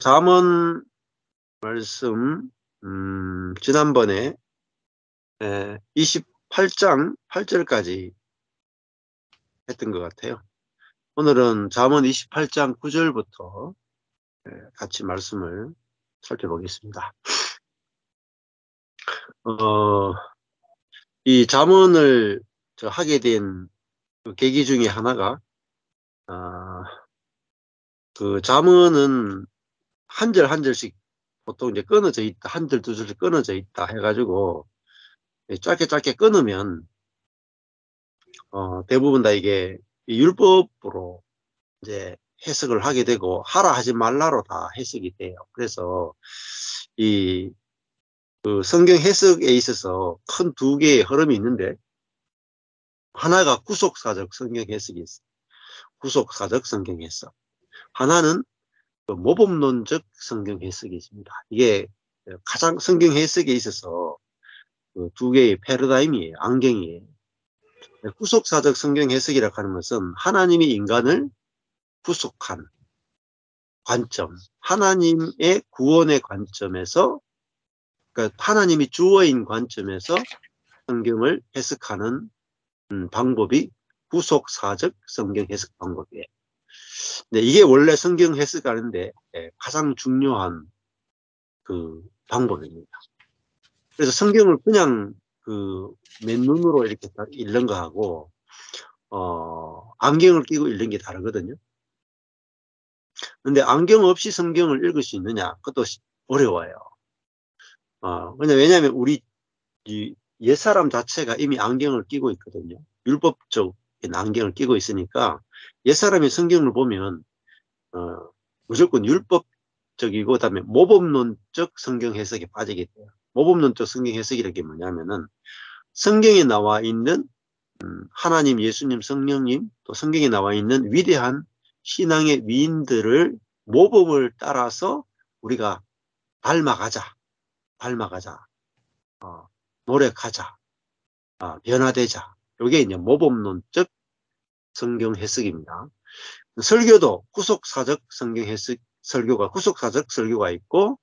잠언 말씀, 지난번에 28장 8절까지 했던 것 같아요. 오늘은 잠언 28장 9절부터 같이 말씀을 살펴보겠습니다. 이 잠언을 하게 된 그 계기 중에 하나가, 그 잠언은 한 절 한 절씩 보통 이제 끊어져 있다, 한 절 두 절씩 끊어져 있다 해가지고 짧게 짧게 끊으면 대부분 다 이게 율법으로 이제 해석을 하게 되고 하라 하지 말라로 다 해석이 돼요. 그래서 이 그 성경 해석에 있어서 큰 두 개의 흐름이 있는데, 하나가 구속사적 성경 해석이 있어요. 구속사적 성경 해석. 하나는 그 모범론적 성경 해석이 있습니다. 이게 가장 성경 해석에 있어서 그 두 개의 패러다임이에요. 안경이에요. 구속사적 성경 해석이라고 하는 것은 하나님이 인간을 구속한 관점, 하나님의 구원의 관점에서, 그러니까 하나님이 주어인 관점에서 성경을 해석하는 방법이 구속사적 성경 해석 방법이에요. 근데 이게 원래 성경 해석하는데 가장 중요한 그 방법입니다. 그래서 성경을 그냥 그 맨눈으로 이렇게 딱 읽는 거하고 안경을 끼고 읽는 게 다르거든요. 근데 안경 없이 성경을 읽을 수 있느냐? 그것도 어려워요. 왜냐하면 우리 이 옛사람 자체가 이미 안경을 끼고 있거든요. 율법적인 안경을 끼고 있으니까 옛사람이 성경을 보면 무조건 율법적이고 그다음에 모범론적 성경 해석에 빠지게 돼요. 모범론적 성경 해석이라는 게 뭐냐면은 성경에 나와 있는 하나님, 예수님, 성령님, 또 성경에 나와 있는 위대한 신앙의 위인들을 모범을 따라서 우리가 닮아가자, 노력하자, 변화되자. 이게 이제 모범론적 성경 해석입니다. 설교도 구속사적 성경 해석 설교가, 구속사적 설교가 있고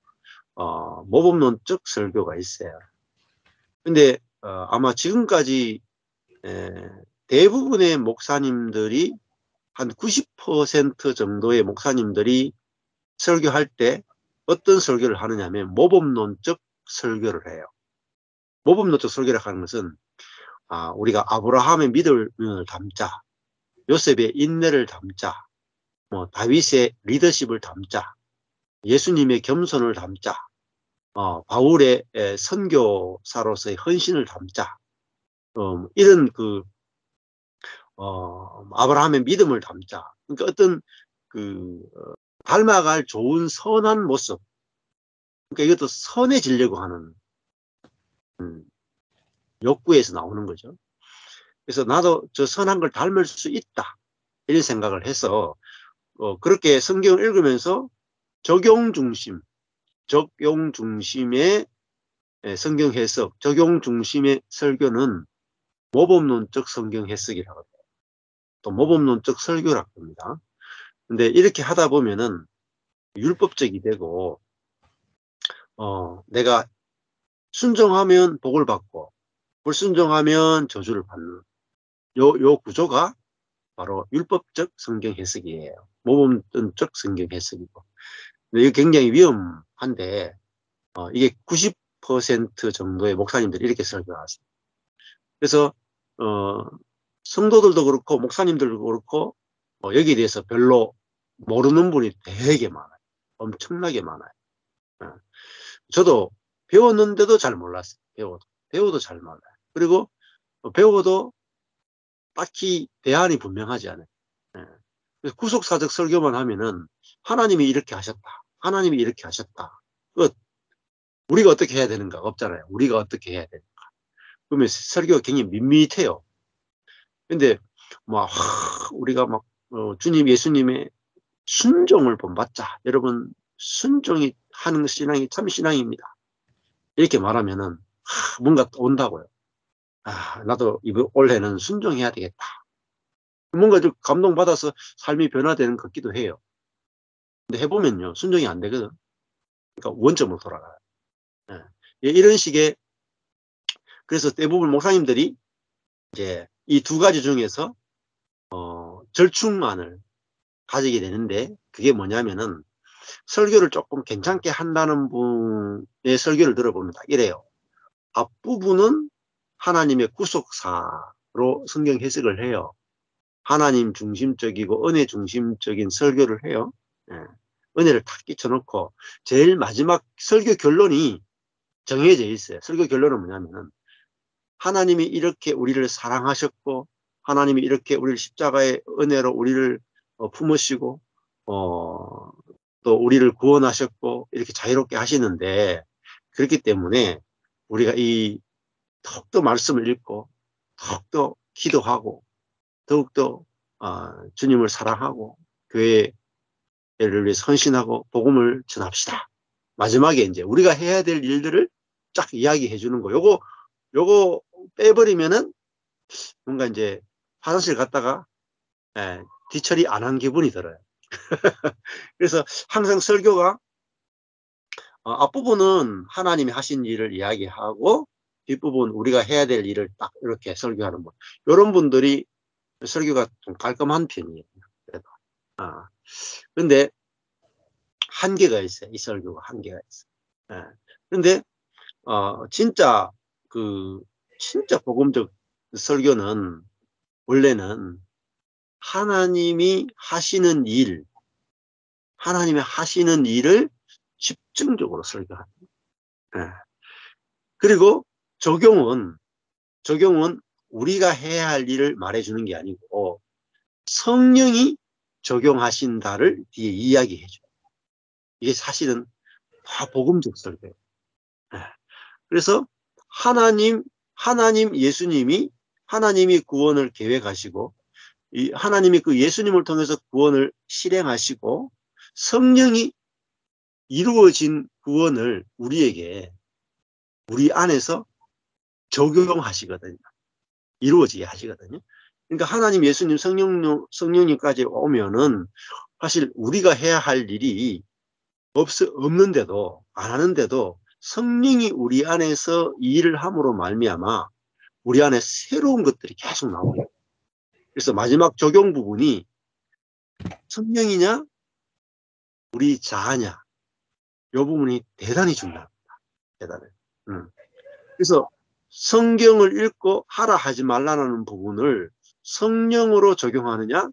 모범론적 설교가 있어요. 근데 아마 지금까지 대부분의 목사님들이, 한 90% 정도의 목사님들이 설교할 때 어떤 설교를 하느냐면 모범론적 설교를 해요. 모범론적 설교라고 하는 것은 우리가 아브라함의 믿음을 담자, 요셉의 인내를 담자, 다윗의 리더십을 담자, 예수님의 겸손을 담자, 바울의 선교사로서의 헌신을 담자, 이런 아브라함의 믿음을 담자. 그러니까 어떤 닮아갈 좋은 선한 모습. 그러니까 이것도 선해지려고 하는 욕구에서 나오는 거죠. 그래서 나도 저 선한 걸 닮을 수 있다, 이런 생각을 해서 그렇게 성경을 읽으면서 적용 중심의 성경 해석, 적용 중심의 설교는 모범론적 성경 해석이라고 해요. 또 모범론적 설교라고 합니다. 근데 이렇게 하다 보면은 율법적이 되고 내가 순종하면 복을 받고 불순종하면 저주를 받는 요 구조가 바로 율법적 성경 해석이에요. 모범론적 성경 해석이고. 근데 이게 굉장히 위험한데 이게 90% 정도의 목사님들이 이렇게 설교하세요. 그래서 성도들도 그렇고 목사님들도 그렇고 여기에 대해서 별로 모르는 분이 되게 많아요. 엄청나게 많아요. 저도 배웠는데도 잘 몰랐어요. 배워도 잘 몰라요. 그리고 배워도 딱히 대안이 분명하지 않아요. 그래서 구속사적 설교만 하면은 하나님이 이렇게 하셨다, 하나님이 이렇게 하셨다, 우리가 어떻게 해야 되는가 없잖아요. 우리가 어떻게 해야 되는가. 그러면 설교가 굉장히 밋밋해요. 근데 우리가 주님, 예수님의 순종을 본받자. 여러분, 순종이 하는 신앙이 참 신앙입니다. 이렇게 말하면은 뭔가 온다고요. 나도 이번 올해는 순종해야 되겠다. 뭔가 좀 감동받아서 삶이 변화되는 것 같기도 해요. 근데 해보면요, 순종이 안 되거든. 그러니까 원점으로 돌아가요. 예. 예, 이런 식의, 그래서 대부분 목사님들이 이제 이 두 가지 중에서 절충안을 가지게 되는데, 그게 뭐냐면은 설교를 조금 괜찮게 한다는 분의 설교를 들어보면 다 이래요. 앞부분은 하나님의 구속사로 성경 해석을 해요. 하나님 중심적이고 은혜 중심적인 설교를 해요. 예. 은혜를 탁 끼쳐놓고 제일 마지막 설교 결론이 정해져 있어요. 설교 결론은 뭐냐면은 하나님이 이렇게 우리를 사랑하셨고, 하나님이 이렇게 우리를 십자가의 은혜로 우리를 품으시고, 또 우리를 구원하셨고 이렇게 자유롭게 하시는데, 그렇기 때문에 우리가 이 더욱더 말씀을 읽고 더욱더 기도하고 더욱더 주님을 사랑하고 교회를 위해서 헌신하고 복음을 전합시다. 마지막에 이제 우리가 해야 될 일들을 쫙 이야기해 주는 거. 요거 빼버리면은 뭔가 이제 화장실 갔다가 뒤처리 안 한 기분이 들어요. 그래서 항상 설교가 앞부분은 하나님이 하신 일을 이야기하고 뒷부분 우리가 해야 될 일을 딱 이렇게 설교하는 분. 이런 분들이 설교가 좀 깔끔한 편이에요. 그래도. 근데 한계가 있어요. 이 설교가 한계가 있어요. 근데 진짜 진짜 복음적 설교는 원래는 하나님이 하시는 하나님이 하시는 일을 집중적으로 설교하는. 그리고 적용은 우리가 해야 할 일을 말해주는 게 아니고 성령이 적용하신다를 뒤에 이야기해 줘요. 이게 사실은 다 복음적 설교예요. 그래서 하나님 예수님이 하나님이 구원을 계획하시고 하나님이 그 예수님을 통해서 구원을 실행하시고 성령이 이루어진 구원을 우리에게 우리 안에서 적용하시거든요. 이루어지게 하시거든요. 그러니까 하나님, 예수님, 성령님까지 오면은 사실 우리가 해야 할 일이 없는데도 안 하는데도 성령이 우리 안에서 이 일을 함으로 말미암아 우리 안에 새로운 것들이 계속 나와요. 그래서 마지막 적용 부분이 성령이냐 우리 자아냐 이 부분이 대단히 중요합니다. 대단해. 그래서 성경을 읽고 하라 하지 말라는 부분을 성령으로 적용하느냐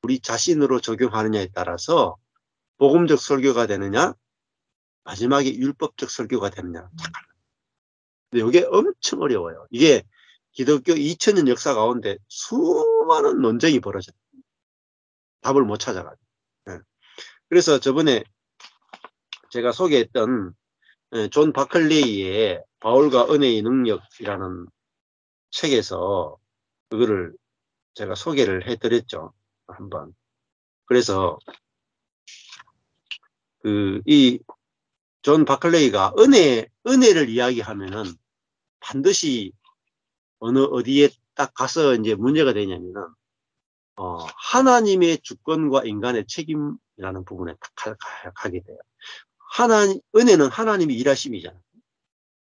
우리 자신으로 적용하느냐에 따라서 복음적 설교가 되느냐 마지막에 율법적 설교가 되느냐. 근데 이게 엄청 어려워요. 이게 기독교 2000년 역사 가운데 수많은 논쟁이 벌어져요. 답을 못 찾아가지고. 그래서 저번에 제가 소개했던 존 바클레이의 바울과 은혜의 능력이라는 책에서 그거를 제가 소개를 해드렸죠. 한번. 그래서 이 존 바클레이가 은혜를 이야기하면은 반드시 어디에 딱 가서 이제 문제가 되냐면은 하나님의 주권과 인간의 책임이라는 부분에 딱 가게 돼요. 은혜는 하나님이 일하심이잖아요.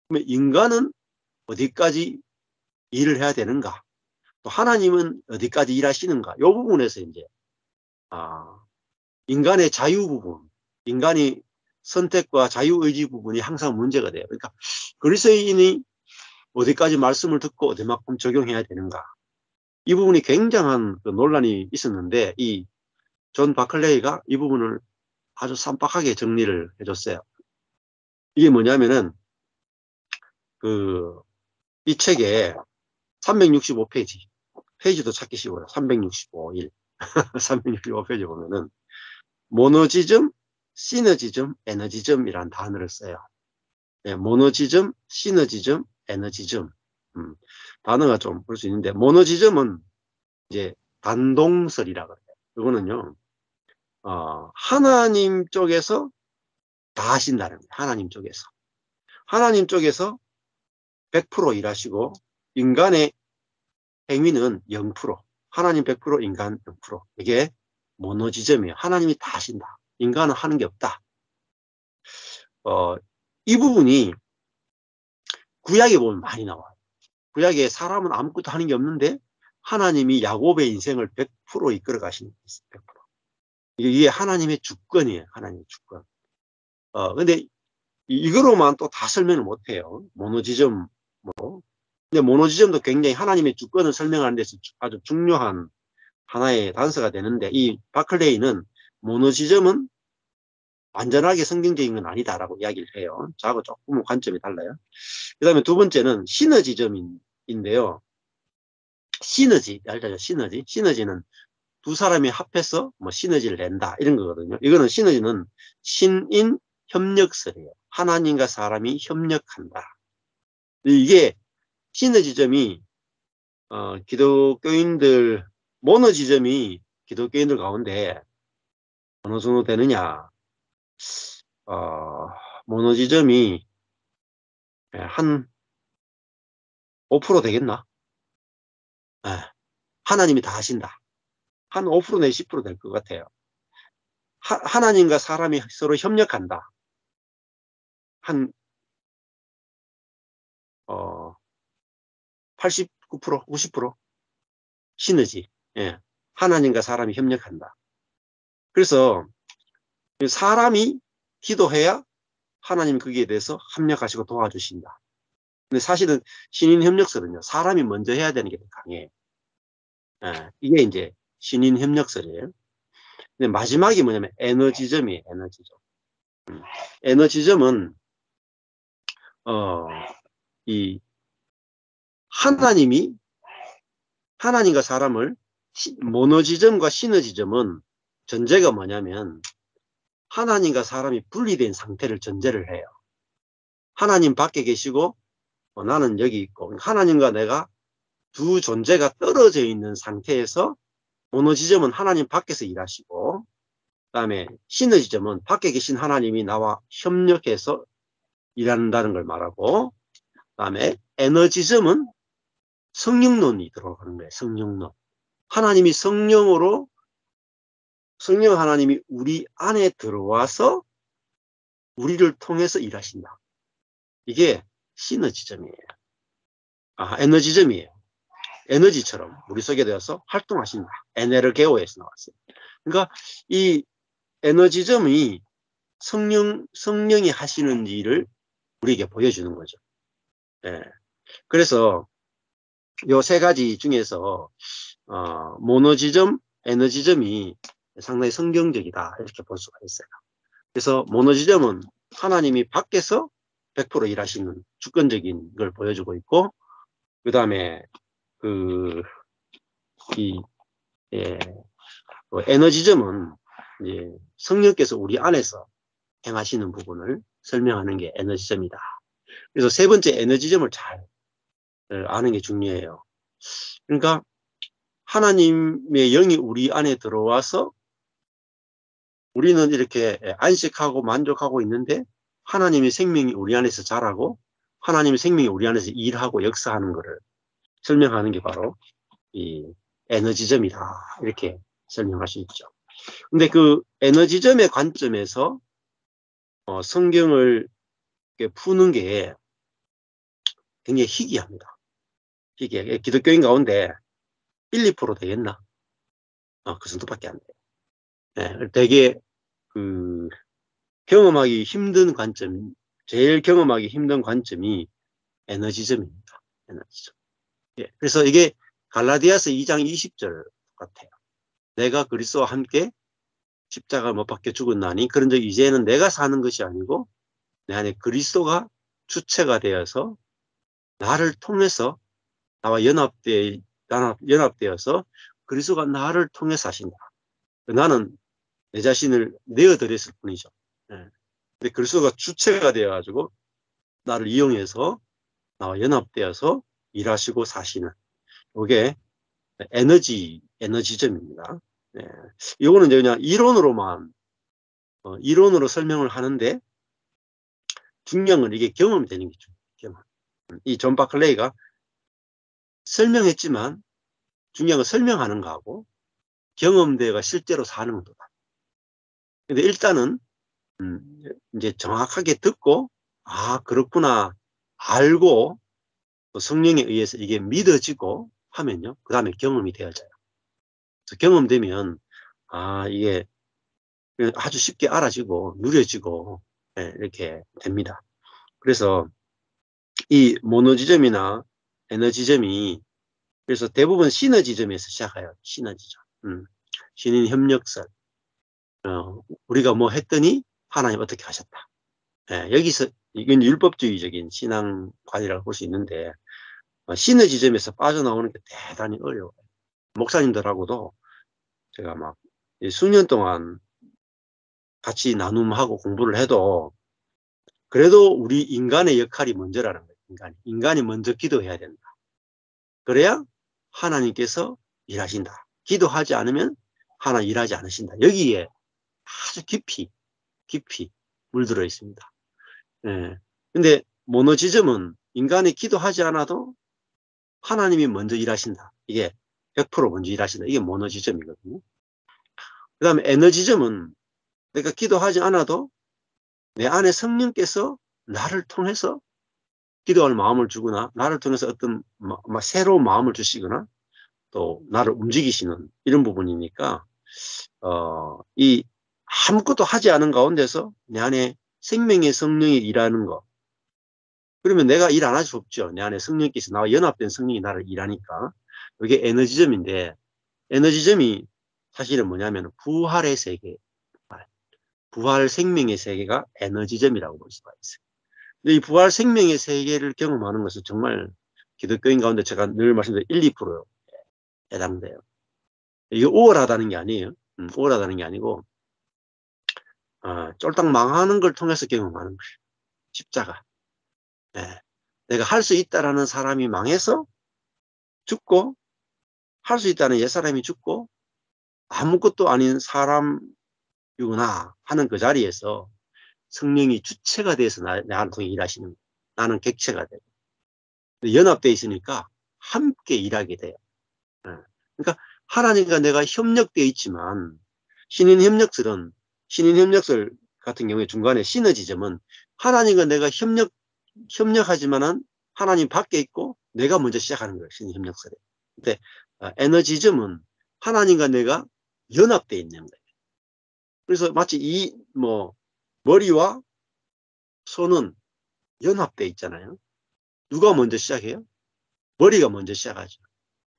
그러면 인간은 어디까지 일을 해야 되는가? 또 하나님은 어디까지 일하시는가? 이 부분에서 이제 인간의 자유 부분, 인간이 선택과 자유의지 부분이 항상 문제가 돼요. 그러니까 그리스도인이 어디까지 말씀을 듣고 어디만큼 적용해야 되는가? 이 부분이 굉장한 논란이 있었는데 이 존 바클레이가 이 부분을 아주 쌈박하게 정리를 해줬어요. 이게 뭐냐면은 이 책에 365페이지 페이지도 찾기 쉬워요. 365일 365페이지 보면은 모노지즘, 시너지즘, 에너지즘이라는 단어를 써요. 모노지즘, 시너지즘, 에너지즘. 단어가 좀 볼 수 있는데 모노지즘은 이제 단동설이라 그래요. 이거는요. 하나님 쪽에서 다 하신다는 거예요. 하나님 쪽에서 100% 일하시고 인간의 행위는 0%. 하나님 100%, 인간 0%. 이게 모노지점이에요. 하나님이 다 하신다. 인간은 하는 게 없다. 이 부분이 구약에 보면 많이 나와요. 구약에 사람은 아무것도 하는 게 없는데 하나님이 야곱의 인생을 100% 이끌어 가시는 게 있어요. 100%. 이게 하나님의 주권이에요. 하나님의 주권. 근데 이거로만 또 다 설명을 못 해요. 모노지즘으로. 근데 모노지즘도 굉장히 하나님의 주권을 설명하는 데서 아주 중요한 하나의 단서가 되는데, 이 바클레이는 모노지즘은 완전하게 성경적인 건 아니다라고 이야기를 해요. 저하고 조금은 관점이 달라요. 그 다음에 두 번째는 시너지즘인데요. 시너지, 알죠? 시너지. 시너지는 두 사람이 합해서 뭐 시너지를 낸다 이런 거거든요. 이거는 시너지는 신인 협력설이에요. 하나님과 사람이 협력한다. 이게 시너지점이 기독교인들, 모노지점이 기독교인들 가운데 어느 정도 되느냐. 모노지점이 한 5% 되겠나? 예, 하나님이 다 하신다. 한 5% 내지 10% 될 것 같아요. 하나님과 사람이 서로 협력한다. 한 89%, 90% 시너지. 예, 하나님과 사람이 협력한다. 그래서 사람이 기도해야 하나님 거기에 대해서 합력하시고 도와주신다. 근데 사실은 신인 협력설은요, 사람이 먼저 해야 되는 게 더 강해요. 예, 이게 이제 신인 협력설이에요. 근데 마지막이 뭐냐면 에너지점이에요. 에너지점. 에너지점은 이 하나님과 사람을 모노지점과 시너지점은 전제가 뭐냐면 하나님과 사람이 분리된 상태를 전제를 해요. 하나님 밖에 계시고 나는 여기 있고, 하나님과 내가 두 존재가 떨어져 있는 상태에서 모노지점은 하나님 밖에서 일하시고, 그다음에 시너지점은 밖에 계신 하나님이 나와 협력해서 일한다는 걸 말하고, 그다음에 에너지점은 성령론이 들어가는 거예요. 성령론. 하나님이 성령 하나님이 우리 안에 들어와서 우리를 통해서 일하신다. 이게 시너지점이에요. 에너지점이에요. 에너지처럼 우리 속에 되어서 활동하신다. 에네르게오에서 나왔어요. 그러니까 이 에너지점이 성령이 하시는 일을 우리에게 보여주는 거죠. 예. 그래서 요 세 가지 중에서 모노지점, 에너지점이 상당히 성경적이다 이렇게 볼 수가 있어요. 그래서 모노지점은 하나님이 밖에서 100% 일하시는 주권적인 걸 보여주고 있고, 그 다음에 에너지점은 이제 성령께서 우리 안에서 행하시는 부분을 설명하는 게 에너지점이다. 그래서 세 번째 에너지점을 잘 아는 게 중요해요. 그러니까 하나님의 영이 우리 안에 들어와서 우리는 이렇게 안식하고 만족하고 있는데 하나님의 생명이 우리 안에서 자라고 하나님의 생명이 우리 안에서 일하고 역사하는 것을 설명하는 게 바로 이 에너지점이다. 이렇게 설명할 수 있죠. 근데 그 에너지점의 관점에서 성경을 푸는 게 굉장히 희귀합니다. 희귀해. 기독교인 가운데 1, 2% 되겠나? 그 정도밖에 안 돼요. 네, 되게 경험하기 힘든 관점, 제일 경험하기 힘든 관점이 에너지점입니다. 에너지점. 예, 그래서 이게 갈라디아서 2장 20절 같아요. 내가 그리스도와 함께 십자가 못 박혀 죽었나니 그런즉 이제는 내가 사는 것이 아니고 내 안에 그리스도가 주체가 되어서 나를 통해서 나와 연합되어서 그리스도가 나를 통해서 하신다. 나는 내 자신을 내어드렸을 뿐이죠. 예. 근데 그리스도가 주체가 되어가지고 나를 이용해서 나와 연합되어서 일하시고 사시는 이게 에너지점입니다. 예. 이거는 이제 그냥 이론으로 설명을 하는데 중요한 건 이게 경험이 되는 게 중요해요. 이 존 바클레이가 설명했지만 중요한 건 설명하는 거하고 경험대가 실제로 사는 거다. 근데 일단은 이제 정확하게 듣고 '아 그렇구나.' 알고 또 성령에 의해서 이게 믿어지고 하면요. 그다음에 경험이 되어져요. 그래서 경험되면 이게 아주 쉽게 알아지고 누려지고 이렇게 됩니다. 그래서 이 모노지점이나 에너지점이 그래서 대부분 시너지점에서 시작해요. 시너지점. 신인 협력설. 우리가 뭐 했더니 하나님 어떻게 하셨다. 여기서 이건 율법주의적인 신앙관이라고 볼 수 있는데 시너지점에서 빠져나오는 게 대단히 어려워요. 목사님들하고도 제가 막 수년 동안 같이 나눔하고 공부를 해도 그래도 우리 인간의 역할이 먼저라는 거예요. 인간이 먼저 기도해야 된다. 그래야 하나님께서 일하신다. 기도하지 않으면 하나님 일하지 않으신다. 여기에 아주 깊이 물들어 있습니다. 예. 근데 모노지점은 인간이 기도하지 않아도 하나님이 먼저 일하신다. 이게 100% 먼저 일하신다. 이게 모노지점이거든요. 그다음에 에너지점은 내가 기도하지 않아도 내 안에 성령께서 나를 통해서 기도할 마음을 주거나 나를 통해서 어떤 새로운 마음을 주시거나 또 나를 움직이시는 이런 부분이니까 이 아무것도 하지 않은 가운데서 내 안에 생명의 성령이 일하는 거. 그러면 내가 일 안 할 수 없죠. 내 안에 성령께서 나와 연합된 성령이 나를 일하니까. 이게 에너지점인데 에너지점이 사실은 뭐냐면 부활의 세계, 부활 생명의 세계가 에너지점이라고 볼 수가 있어요. 근데 이 부활 생명의 세계를 경험하는 것은 정말 기독교인 가운데 제가 늘 말씀드린 1, 2%에 해당돼요. 이게 우월하다는 게 아니에요. 우월하다는 게 아니고 쫄딱 망하는 걸 통해서 경험하는 거예요. 십자가. 예. 내가 할 수 있다라는 사람이 망해서 죽고 할 수 있다는 옛사람이 죽고 아무것도 아닌 사람이구나 하는 그 자리에서 성령이 주체가 돼서 나를 통해 일하시는 거예요. 나는 객체가 되고. 연합되어 있으니까 함께 일하게 돼요. 예. 그러니까 하나님과 내가 협력되어 있지만 신인협력설 같은 경우에 중간에 시너지점은 하나님과 내가 협력하지만은 하나님 밖에 있고 내가 먼저 시작하는 거예요. 신인협력설에. 근데 에너지점은 하나님과 내가 연합되어 있는 거예요. 그래서 마치 머리와 손은 연합되어 있잖아요. 누가 먼저 시작해요? 머리가 먼저 시작하죠.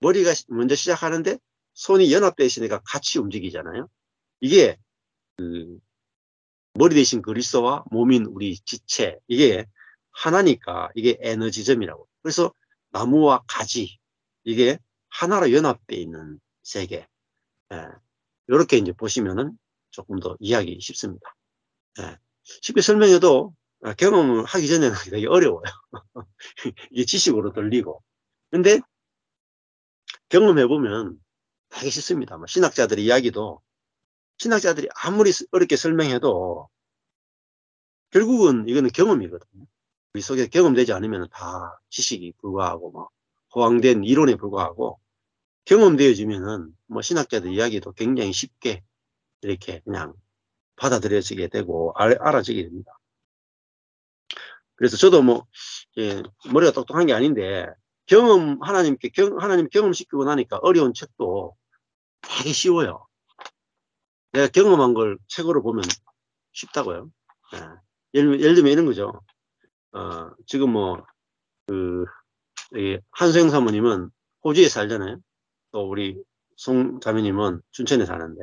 머리가 먼저 시작하는데 손이 연합되어 있으니까 같이 움직이잖아요. 이게 머리 대신 그리스도와 몸인 우리 지체 이게 하나니까 이게 에너지점이라고. 그래서 나무와 가지 이게 하나로 연합되어 있는 세계. 이렇게 이제 보시면은 조금 더 이해하기 쉽습니다. 쉽게 설명해도 경험을 하기 전에는 되게 어려워요. 이게 지식으로 들리고. 근데 경험해보면 되게 쉽습니다. 신학자들의 이야기도 신학자들이 아무리 어렵게 설명해도 결국은 이거는 경험이거든요. 우리 속에 경험되지 않으면 다 지식이 불과하고 호황된 이론에 불과하고 경험되어지면은 신학자들 이야기도 굉장히 쉽게 이렇게 그냥 받아들여지게 되고 알아지게 됩니다. 그래서 저도 머리가 똑똑한 게 아닌데 하나님 경험시키고 나니까 어려운 책도 되게 쉬워요. 내가 경험한 걸 책으로 보면 쉽다고요. 예를 들면 이런 거죠. 지금 한소영 사모님은 호주에 살잖아요. 또 우리 송 자매님은 춘천에 사는데,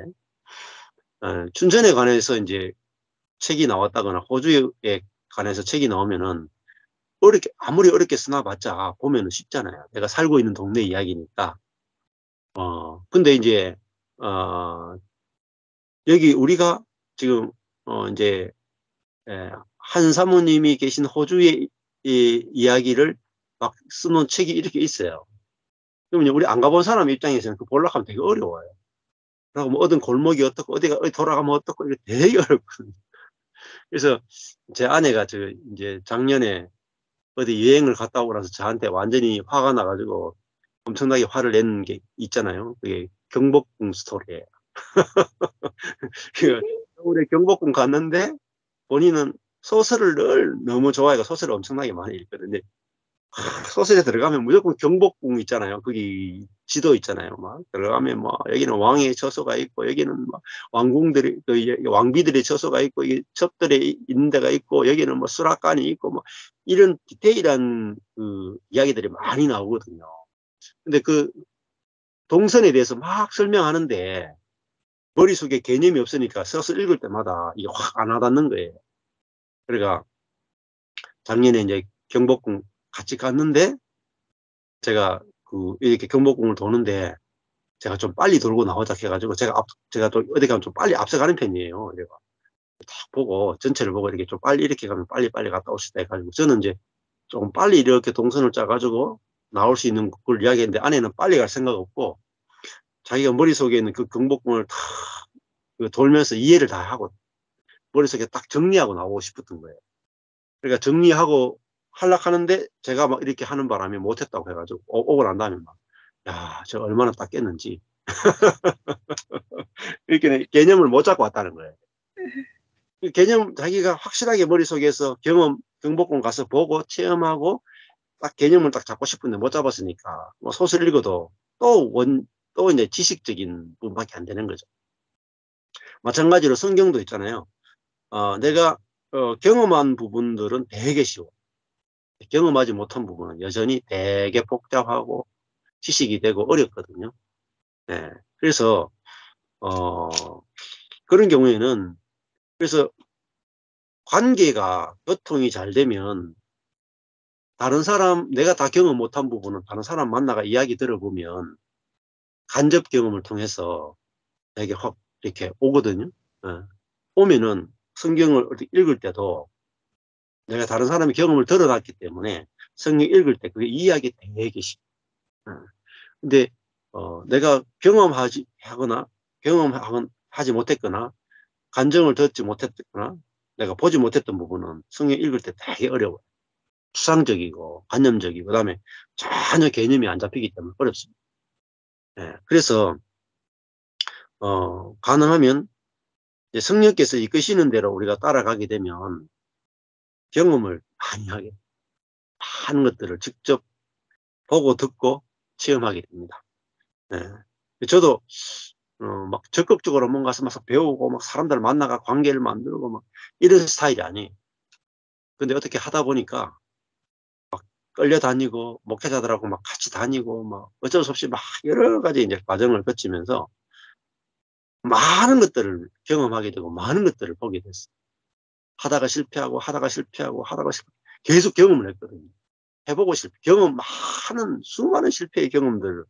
춘천에 관해서 이제 책이 나왔다거나 호주에 관해서 책이 나오면은 아무리 어렵게 써놔봤자 보면은 쉽잖아요. 내가 살고 있는 동네 이야기니까. 근데 이제, 여기 우리가 지금, 이제, 한 사모님이 계신 호주의 이야기를 막 써놓은 책이 이렇게 있어요. 그러면 우리 안 가본 사람 입장에서는 그 보려고 하면 되게 어려워요. 그리고 어떤 골목이 어떻고, 어디 돌아가면 어떻고, 이게 되게 어렵거든요. 그래서 제 아내가 이제 작년에 어디 여행을 갔다 오고 나서 저한테 완전히 화가 나가지고 엄청나게 화를 낸 게 있잖아요. 그게 경복궁 스토리예요. 겨울에 경복궁 갔는데 본인은 소설을 늘 너무 좋아해가 소설을 엄청나게 많이 읽거든요. 소설에 들어가면 무조건 경복궁 있잖아요. 거기 지도 있잖아요. 막 들어가면 뭐 여기는 왕의 처소가 있고 여기는 뭐 왕궁들이 왕비들의 처소가 있고 이게 첩들이 있는 데가 있고 여기는 뭐 수락관이 있고 뭐 이런 디테일한 그 이야기들이 많이 나오거든요. 근데 그 동선에 대해서 막 설명하는데 머릿속에 개념이 없으니까 써서 읽을 때마다 이게 확 안 와닿는 거예요. 그러니까 작년에 이제 경복궁 같이 갔는데 제가 그 이렇게 경복궁을 도는데 제가 좀 빨리 돌고 나오자 해가지고 제가 또 어디 가면 좀 빨리 앞서가는 편이에요. 내가 딱 보고 전체를 보고 이렇게 좀 빨리 이렇게 가면 빨리 갔다 올 수 있다 해가지고 저는 이제 좀 빨리 이렇게 동선을 짜가지고 나올 수 있는 걸 이야기했는데 아내는 빨리 갈 생각 없고 자기가 머릿속에 있는 그 경복궁을 탁 돌면서 이해를 다 하고 머릿속에 딱 정리하고 나오고 싶었던 거예요. 그러니까 정리하고 하려하는데 제가 막 이렇게 하는 바람에 못했다고 해가지고 오고 난 다음에 막 야, 저 얼마나 땄겠는지 이렇게 개념을 못 잡고 왔다는 거예요. 그 개념 자기가 확실하게 머릿속에서 경복궁 가서 보고 체험하고 딱 개념을 딱 잡고 싶은데 못 잡았으니까 뭐 소설 읽어도 또 이제 지식적인 부분밖에 안 되는 거죠. 마찬가지로 성경도 있잖아요. 내가 경험한 부분들은 되게 쉬워. 경험하지 못한 부분은 여전히 되게 복잡하고 지식이 되고 어렵거든요. 네. 그래서 어, 그런 경우에는 그래서 관계가 교통이 잘 되면 다른 사람 내가 다 경험 못한 부분은 다른 사람 만나가 이야기 들어보면 간접 경험을 통해서 되게 확 이렇게 오거든요. 예. 오면은 성경을 읽을 때도 내가 다른 사람의 경험을 들어놨기 때문에 성경 읽을 때 그게 이해하기 되게 쉽. 예. 근데 내가 경험하지 못했거나 간증을 듣지 못했거나 내가 보지 못했던 부분은 성경 읽을 때 되게 어려워요. 추상적이고 관념적이고 그다음에 전혀 개념이 안 잡히기 때문에 어렵습니다. 예, 그래서 가능하면 이제 성령께서 이끄시는 대로 우리가 따라가게 되면 경험을 많이 하게 많은 것들을 직접 보고 듣고 체험하게 됩니다. 예. 저도 막 적극적으로 뭔가 막 배우고 막 사람들 만나가 관계를 만들고 막 이런 스타일이 아니에요. 근데 어떻게 하다 보니까 끌려다니고 목회자들하고 막 같이 다니고 막 어쩔 수 없이 막 여러 가지 이제 과정을 거치면서 많은 것들을 경험하게 되고 많은 것들을 보게 됐어요. 하다가 실패하고 하다가 실패하고 하다가 계속 경험을 했거든요. 해보고 많은 수많은 실패의 경험들을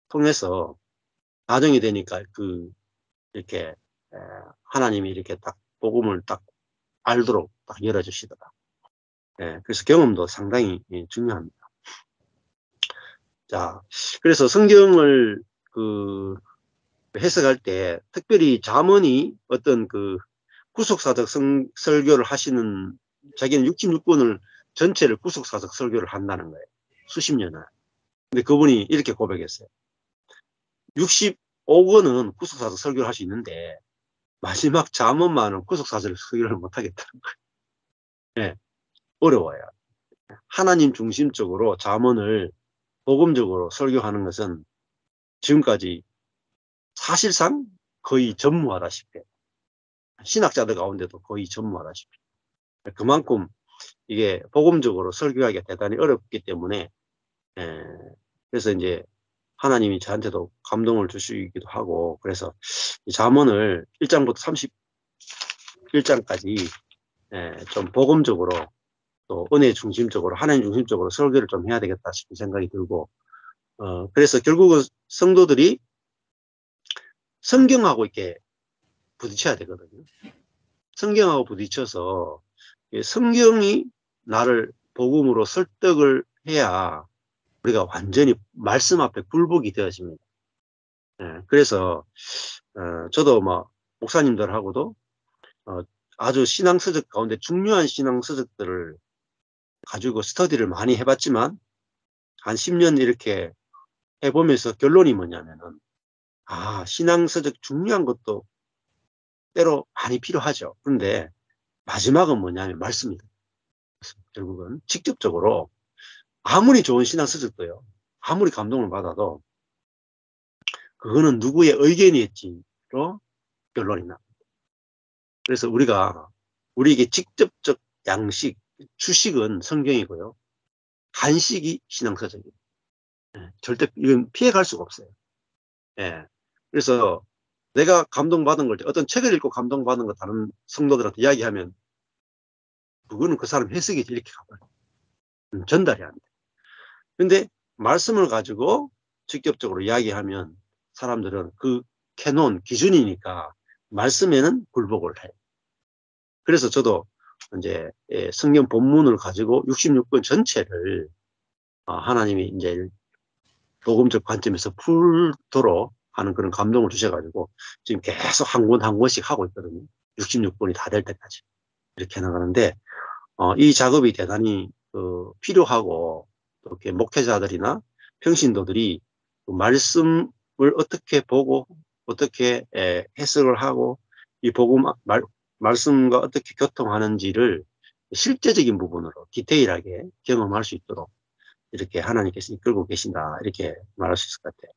통해서 나중이 되니까 이렇게 하나님이 이렇게 딱 복음을 딱 알도록 딱 열어주시더라. 예, 그래서 경험도 상당히 중요합니다. 자, 그래서 성경을 해석할 때 특별히 잠언이 어떤 구속사적 설교를 하시는 자기는 66권을 전체를 구속사적 설교를 한다는 거예요. 수십 년을. 근데 그분이 이렇게 고백했어요. 65권은 구속사적 설교를 할 수 있는데 마지막 잠언만은 구속사적 설교를 못하겠다는 거예요. 네, 어려워요. 하나님 중심적으로 잠언을 복음적으로 설교하는 것은 지금까지 사실상 거의 전무하다시피 신학자들 가운데도 거의 전무하다시피 그만큼 이게 복음적으로 설교하기가 대단히 어렵기 때문에 그래서 이제 하나님이 저한테도 감동을 주시기도 하고 그래서 이 잠언을 1장부터 31장까지 좀 복음적으로 또 은혜 중심적으로 하나님 중심적으로 설교를 좀 해야 되겠다 싶은 생각이 들고 그래서 결국은 성도들이 성경하고 이렇게 부딪혀야 되거든요. 성경하고 부딪혀서 성경이 나를 복음으로 설득을 해야 우리가 완전히 말씀 앞에 굴복이 되어집니다. 그래서 저도 뭐 목사님들하고도 아주 신앙서적 가운데 중요한 신앙서적들을 가지고 스터디를 많이 해봤지만 한 10년 이렇게 해보면서 결론이 뭐냐면은 신앙서적 중요한 것도 때로 많이 필요하죠. 그런데 마지막은 뭐냐면 말씀입니다. 결국은 직접적으로 아무리 좋은 신앙 서적도요, 아무리 감동을 받아도 그거는 누구의 의견이었지로 결론이 나. 그래서 우리에게 직접적 양식, 주식은 성경이고요. 간식이 신앙서적이에요. 절대 이건 피해갈 수가 없어요. 예. 그래서 내가 감동받은 걸 어떤 책을 읽고 감동받은 거 다른 성도들한테 이야기하면 그거는 그 사람 해석이지 이렇게 가봐요. 전달이 안 돼. 근데 말씀을 가지고 직접적으로 이야기하면 사람들은 그 캐논 기준이니까 말씀에는 굴복을 해요. 그래서 저도 이제 성경 본문을 가지고 66권 전체를 하나님이 이제 복음적 관점에서 풀도록 하는 그런 감동을 주셔가지고 지금 계속 한 권 한 권씩 하고 있거든요. 66권이 다 될 때까지 이렇게 나가는데 이 작업이 대단히 필요하고 또 이렇게 목회자들이나 평신도들이 그 말씀을 어떻게 보고 어떻게 해석을 하고 이 복음 말씀과 어떻게 교통하는지를 실제적인 부분으로 디테일하게 경험할 수 있도록 이렇게 하나님께서 이끌고 계신다 이렇게 말할 수 있을 것 같아요.